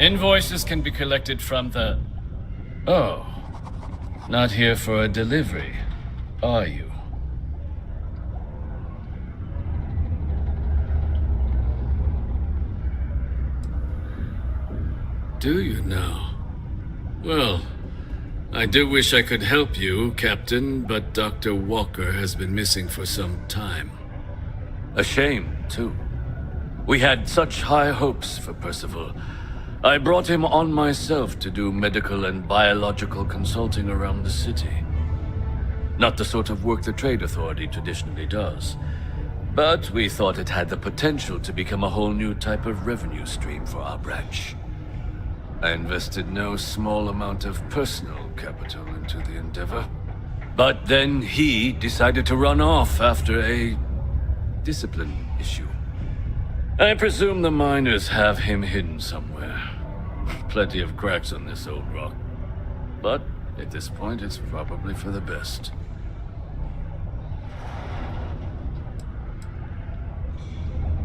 Invoices can be collected from the... Oh. Not here for a delivery, are you? Do you now? Well, I do wish I could help you, Captain, but Dr. Walker has been missing for some time. A shame, too. We had such high hopes for Percival. I brought him on myself to do medical and biological consulting around the city. Not the sort of work the Trade Authority traditionally does. But we thought it had the potential to become a whole new type of revenue stream for our branch. I invested no small amount of personal capital into the endeavor. But then he decided to run off after a discipline issue. I presume the miners have him hidden somewhere. Plenty of cracks on this old rock. But at this point, it's probably for the best.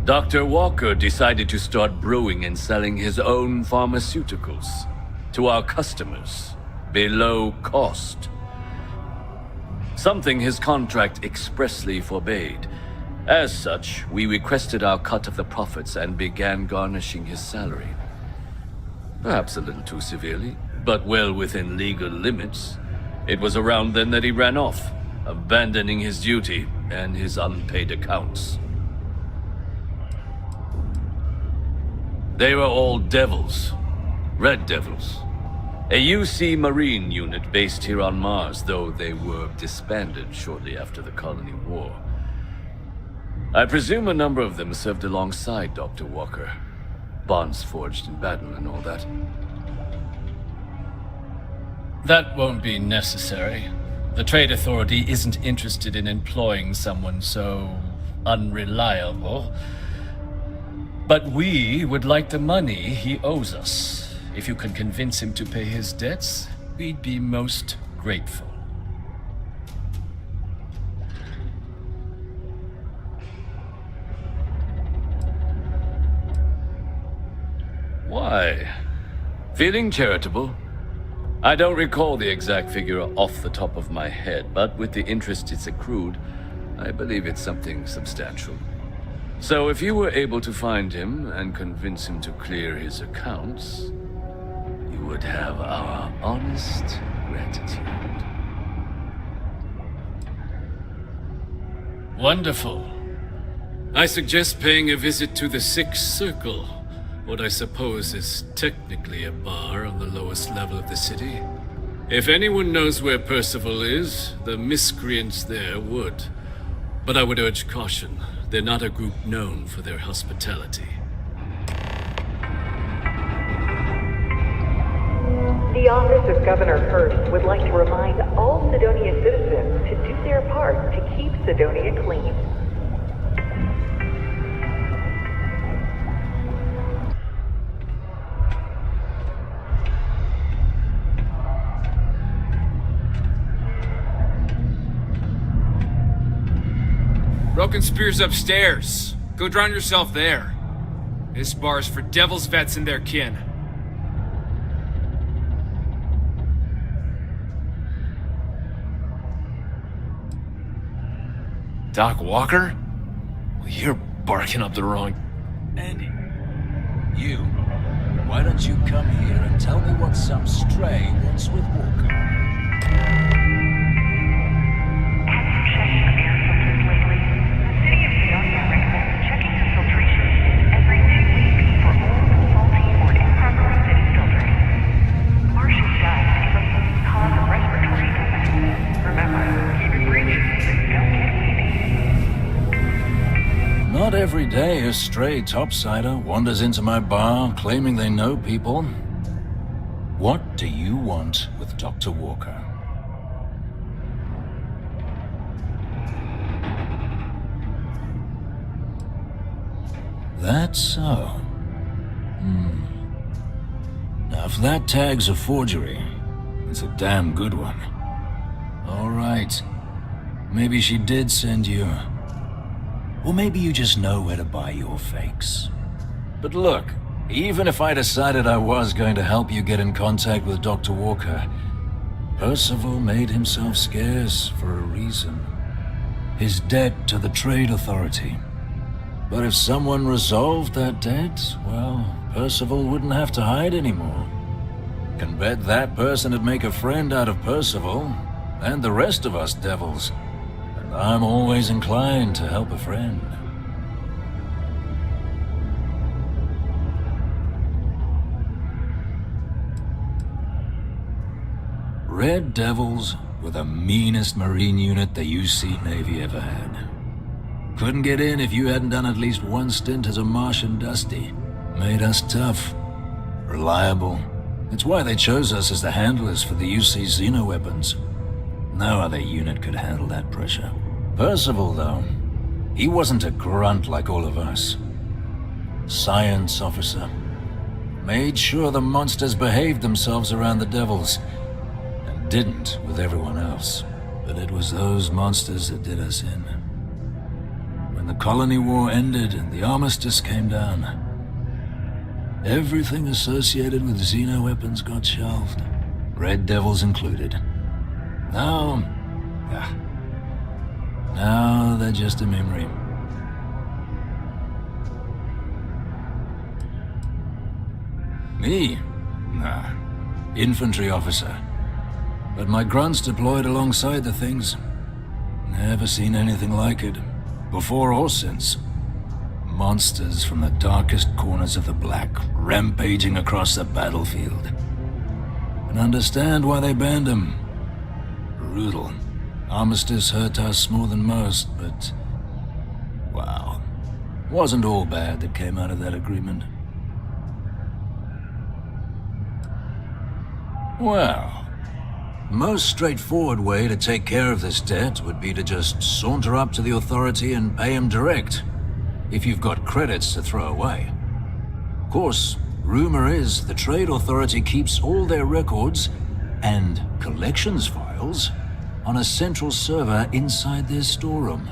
Dr. Walker decided to start brewing and selling his own pharmaceuticals to our customers below cost. Something his contract expressly forbade. As such, we requested our cut of the profits and began garnishing his salary. Perhaps a little too severely, but well within legal limits. It was around then that he ran off, abandoning his duty and his unpaid accounts. They were all devils. Red Devils. A UC Marine unit based here on Mars, though they were disbanded shortly after the Colony War. I presume a number of them served alongside Dr. Walker. Bonds forged in battle and all that. That won't be necessary. The Trade Authority isn't interested in employing someone so unreliable. But we would like the money he owes us. If you can convince him to pay his debts, we'd be most grateful. Why? Feeling charitable? I don't recall the exact figure off the top of my head, but with the interest it's accrued, I believe it's something substantial. So if you were able to find him and convince him to clear his accounts, you would have our honest gratitude. Wonderful. I suggest paying a visit to the Sixth Circle, what I suppose is technically a bar on the lowest level of the city. If anyone knows where Percival is, the miscreants there would. But I would urge caution. They're not a group known for their hospitality. The Office of Governor Hurst would like to remind all Cydonia citizens to do their part to keep Cydonia clean. Broken Spear's upstairs. Go drown yourself there. This bar's for Devil's vets and their kin. Doc Walker? Well, you're barking up the wrong... Andy, you, why don't you come here and tell me what some stray wants with Walker? Not every day a stray topsider wanders into my bar claiming they know people. What do you want with Dr. Walker? That's so. Now, if that tag's a forgery, it's a damn good one. All right. Maybe she did send you. Or maybe you just know where to buy your fakes. But look, Even if I decided I was going to help you get in contact with Dr. Walker, Percival made himself scarce for a reason. His debt to the Trade Authority. But if someone resolved that debt, well, Percival wouldn't have to hide anymore. Can bet that person would make a friend out of Percival, and the rest of us devils. And I'm always inclined to help a friend. Red Devils were the meanest Marine unit the UC Navy ever had. Couldn't get in if you hadn't done at least one stint as a Martian Dusty. Made us tough, reliable. It's why they chose us as the handlers for the UC Xeno-weapons. No other unit could handle that pressure. Percival, though, he wasn't a grunt like all of us. Science officer. Made sure the monsters behaved themselves around the Devils, and didn't with everyone else. But it was those monsters that did us in. When the colony war ended and the armistice came down, everything associated with Xeno-weapons got shelved, Red Devils included. Now they're just a memory. Me? Nah. Infantry officer. But my grunts deployed alongside the things. Never seen anything like it. Before or since. Monsters from the darkest corners of the Black, rampaging across the battlefield. And understand why they banned them. Brutal. Armistice hurt us more than most, but... wow. Wasn't all bad that came out of that agreement. Well, most straightforward way to take care of this debt would be to just saunter up to the authority and pay him direct, if you've got credits to throw away. Of course, rumor is the Trade Authority keeps all their records and collections files on a central server inside their storeroom.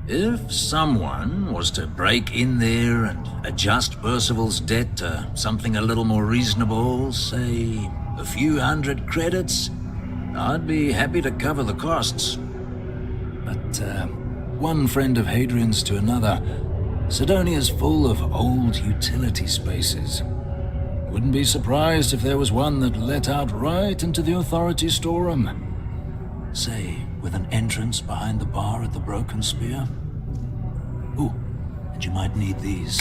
If someone was to break in there and adjust Percival's debt to something a little more reasonable, say a few hundred credits, I'd be happy to cover the costs. But one friend of Hadrian's to another, Sidonia's full of old utility spaces. Wouldn't be surprised if there was one that let out right into the authority storeroom. Say, with an entrance behind the bar at the Broken Spear. Ooh, and you might need these.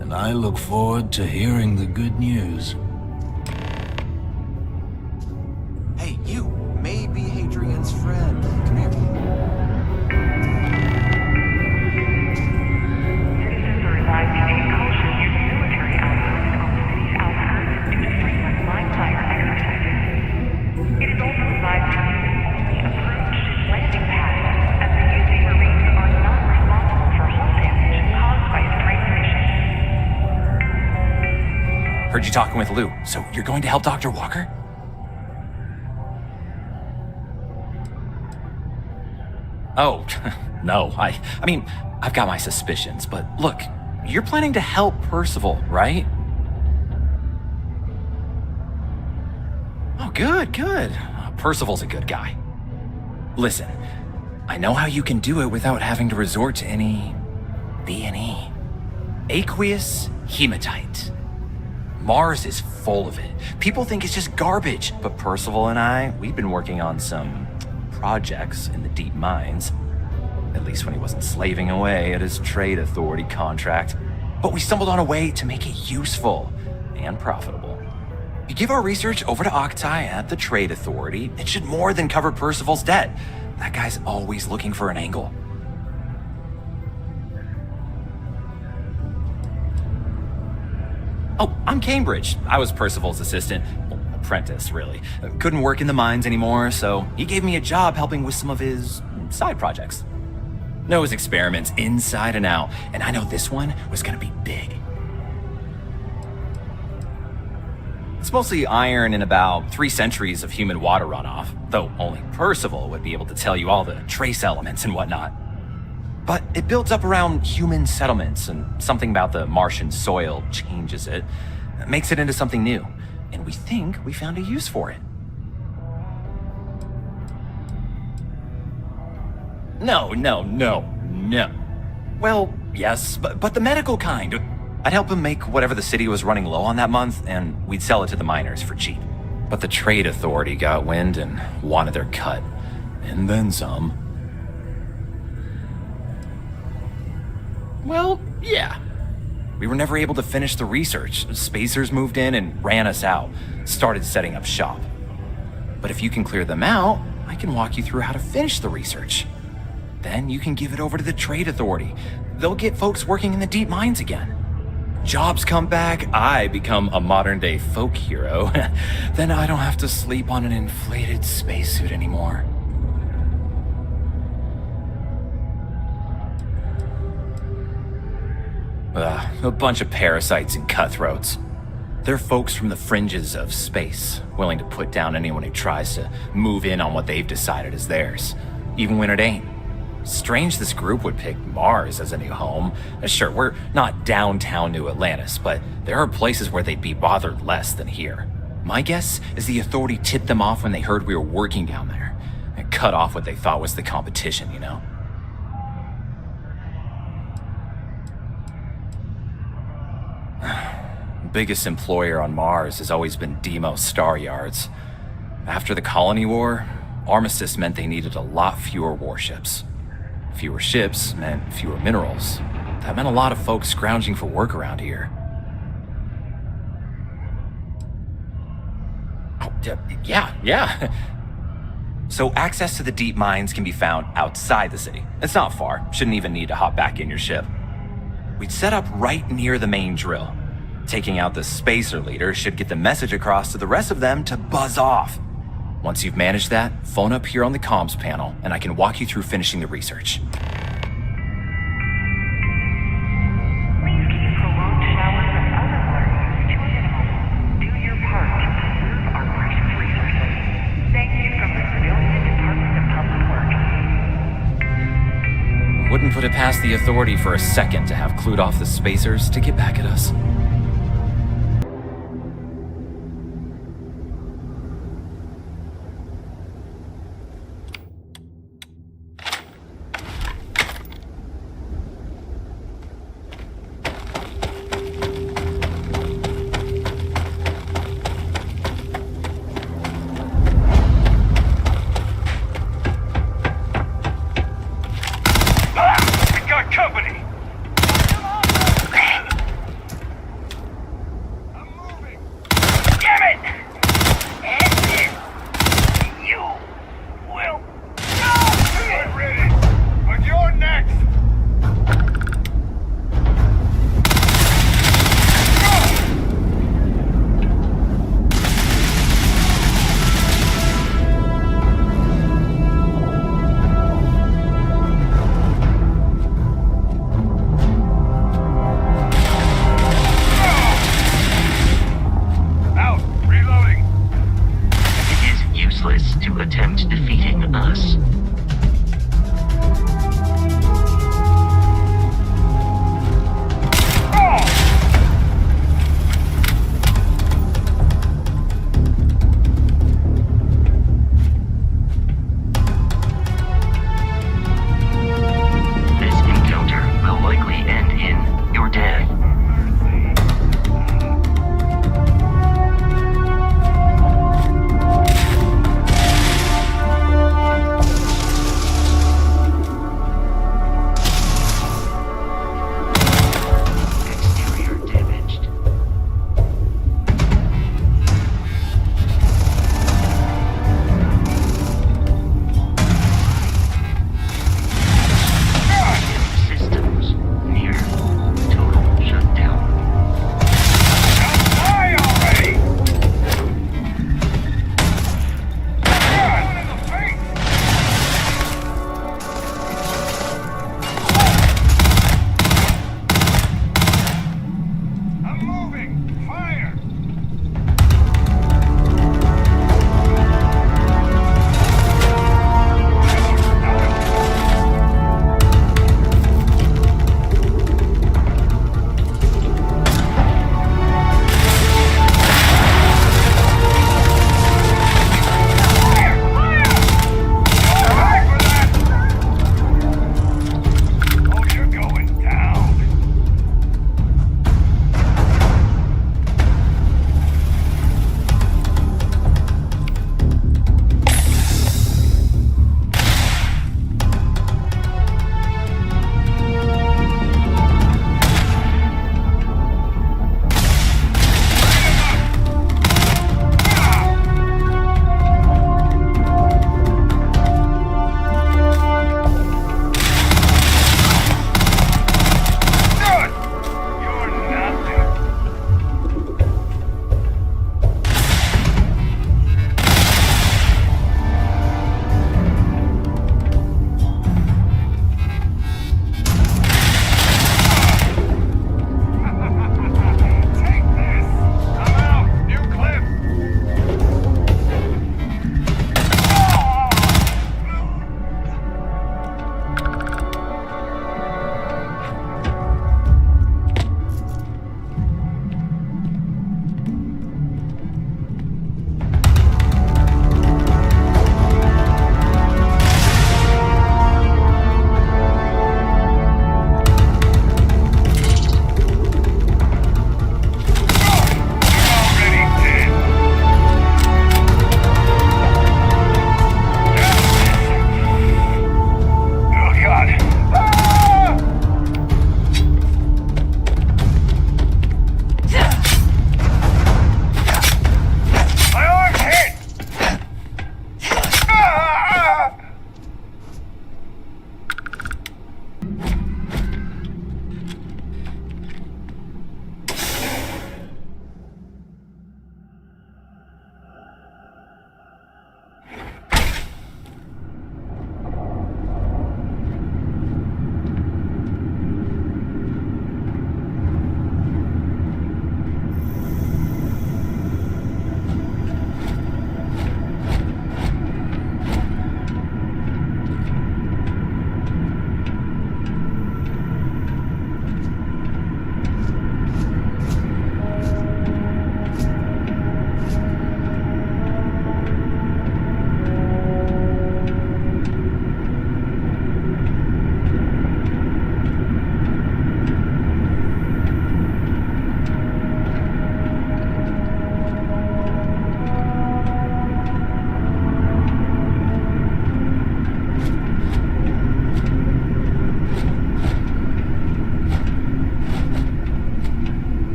And I look forward to hearing the good news. Hey, you may be Hadrian's friend. Come here. Citizens are advised to take caution near the military outpost on the city's outskirts due to frequent live fire exercises. It is also advised to use only approved landing pads, as the UC Marines are not responsible for hull damage caused by stray mission. Heard you talking with Lou, so you're going to help Dr. Walker? Oh, no, I mean, I've got my suspicions, but look, you're planning to help Percival, right? Oh, good. Percival's a good guy. Listen, I know how you can do it without having to resort to any B&E. Aqueous hematite. Mars is full of it. People think it's just garbage, but Percival and I, we've been working on some projects in the deep mines. At least when he wasn't slaving away at his Trade Authority contract. But we stumbled on a way to make it useful and profitable. You give our research over to Octai at the Trade Authority, it should more than cover Percival's debt. That guy's always looking for an angle. Oh, I'm Cambridge. I was Percival's assistant. Well, apprentice, really. Couldn't work in the mines anymore, so he gave me a job helping with some of his side projects. Knows experiments inside and out, and I know this one was gonna be big. It's mostly iron and about 3 centuries of human water runoff, though only Percival would be able to tell you all the trace elements and whatnot. but it builds up around human settlements, and something about the Martian soil changes it, makes it into something new, and we think we found a use for it. No. Well, yes, but the medical kind. I'd help him make whatever the city was running low on that month, and we'd sell it to the miners for cheap. But the Trade Authority got wind and wanted their cut. And then some. Well, yeah. We were never able to finish the research. Spacers moved in and ran us out. Started setting up shop. But if you can clear them out, I can walk you through how to finish the research. Then you can give it over to the Trade Authority. They'll get folks working in the deep mines again. Jobs come back, I become a modern-day folk hero. Then I don't have to sleep on an inflated spacesuit anymore. A bunch of parasites and cutthroats. They're folks from the fringes of space, willing to put down anyone who tries to move in on what they've decided is theirs, even when it ain't. Strange this group would pick Mars as a new home. Sure, we're not downtown New Atlantis, but there are places where they'd be bothered less than here. My guess is the Authority tipped them off when they heard we were working down there, and cut off what they thought was the competition, you know? Biggest employer on Mars has always been Deimos Star Yards. After the Colony War, armistice meant they needed a lot fewer warships. Fewer ships meant fewer minerals. That meant a lot of folks scrounging for work around here. Oh, yeah. So access to the deep mines can be found outside the city. It's not far. Shouldn't even need to hop back in your ship. We'd set up right near the main drill. Taking out the spacer leader should get the message across to the rest of them to buzz off. Once you've managed that, phone up here on the comms panel, and I can walk you through finishing the research. Please keep prolonged showers and other water use to a minimum. Do your part to preserve our precious resources. Thank you from the Civilian Department of Public Works. Wouldn't put it past the Authority for a second to have clued off the spacers to get back at us. To attempt defeating us.